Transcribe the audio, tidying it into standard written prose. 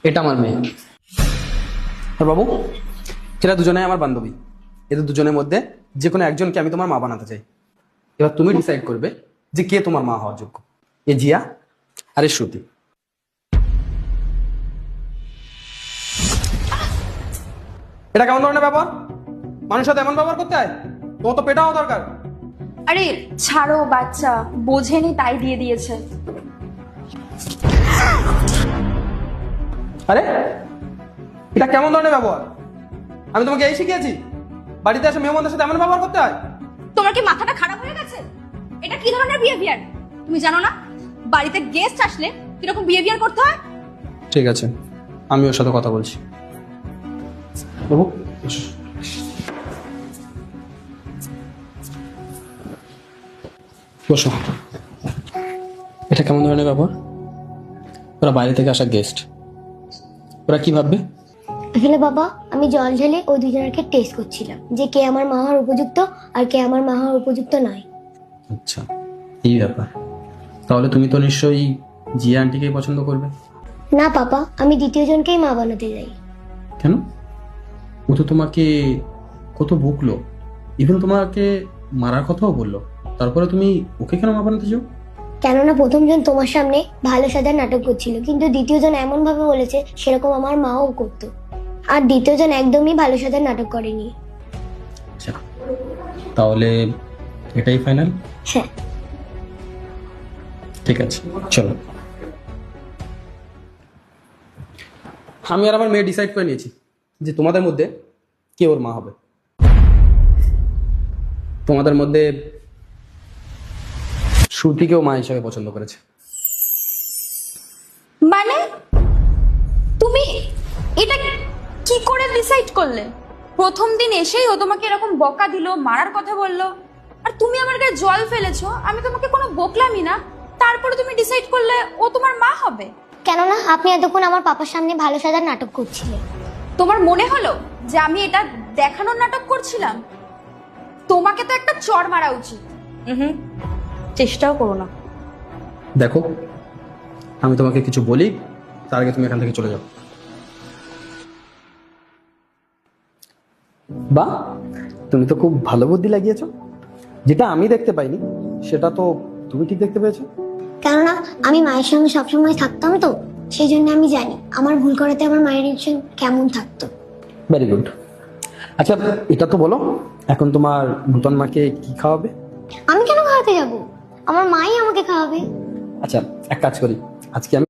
এটা আমার মেয়ে। আর বাবু, এরা দুজনে আমার বান্ধবী। এদের দুজনের মধ্যে যে কোনো একজনকে আমি তোমার মা বানাতে চাই। এবার তুমি ডিসাইড করবে যে কে তোমার মা হওয়ার যোগ্য, এ জিয়া আর এ শ্রুতি। এটা কেমন ধরনের ব্যাপার? মানুষের সাথে এমন ব্যবহার করতে হয়? তোমার তো পেটাও দরকার। আরে ছাড়ো, বাচ্চা বোঝেনি তাই দিয়ে দিয়েছে। আরে এটা কেমন ধরনের ব্যবহার? আমি তোমাকে এই শিখিয়েছি বাড়িতে এসে মেহমানদের সাথে এমন ব্যবহার করতে হয়? তোমার কি মাথাটা খারাপ হয়ে গেছে? এটা কি ধরনের বিহেভিয়ার? তুমি জানো না বাড়িতে গেস্ট আসলে কিরকম বিহেভিয়ার করতে হয়? ঠিক আছে, আমি ওর সাথে কথা বলছি। বাবু এসো। বসো। এটা কেমন ধরনের ব্যবহার? ওরা বাইরে থেকে আসা গেস্ট, ওরা কি ভাববে? আসলে বাবা, আমি জল ঢেলে ওই দুজনকে টেস্ট করছিলাম যে কে আমার মা হওয়ার উপযুক্ত আর কে আমার মা হওয়ার উপযুক্ত নয়। আচ্ছা, এই ব্যাপার। তাহলে তুমি তো নিশ্চয়ই জিয়া আন্টিকেই পছন্দ করবে। না পাপা, আমি দ্বিতীয় জনকেই মা বানাতে যাই। কেন? ও তো তোমাকে কত বকলো, ইভেন তোমাকে মারার কথাও বললো, তারপরে তুমি ওকে কেন মা বানাতে চাও? কেননা প্রথম জন তোমার সামনে ভালো সাজার নাটক করছিল, কিন্তু দ্বিতীয় জন এমন ভাবে বলেছে সেরকম আমার মাও করতো। আর দ্বিতীয় জন একদমই ভালো সাজার নাটক করেনি। আচ্ছা, তাহলে এটাই ফাইনাল? হ্যাঁ। ঠিক আছে, চলো। আমি আর আমার মেয়ে ডিসাইড করে নিয়েছি যে তোমাদের মধ্যে কে ওর মা হবে। তোমাদের মধ্যে শ্রুতিকেও মা হিসাবে পছন্দ করেছে। মানে তুমি এটা কি করে ডিসাইড করলে? প্রথম দিন এসেই ও তোমাকে এরকম বকা দিল, মারার কথা বললো, আর তুমি আমার গায়ে জল ফেলেছো। আমি তোমাকে কোনো বকলামই না, তারপরে তুমি ডিসাইড করলে ও তোমার মা হবে? কেননা আপনি এতক্ষণ আমার পাপার সামনে ভালো সাজার নাটক করছিলেন। তোমার মনে হলো যে আমি এটা দেখানোর নাটক করছিলাম? তোমাকে তো একটা চড় মারা উচিত। চেষ্টাও করো না। দেখো, আমি তোমাকে কিছু বলি তার আগে তুমি এখান থেকে চলে যাও। বাহ, তুমি তো খুব ভালো বুদ্ধি লাগিয়েছো। যেটা আমি দেখতে পাইনি সেটা তো তুমি ঠিক দেখতে পেয়েছো। কেননা আমি মায়ের সঙ্গে সবসময় থাকতাম, তো সেই জন্য আমি জানি আমার ভুল করাতে আমার মায়ের রিয়াকশন কেমন থাকতো। Very good. আচ্ছা, এটা তো বলো, এখন তোমার নতুন মাকে কি খাওয়াবে? আমি কেন খাওয়াতে যাব? আমার মাই আমাকে খাওয়াবে। আচ্ছা, এক কাজ করি, আজকে আমি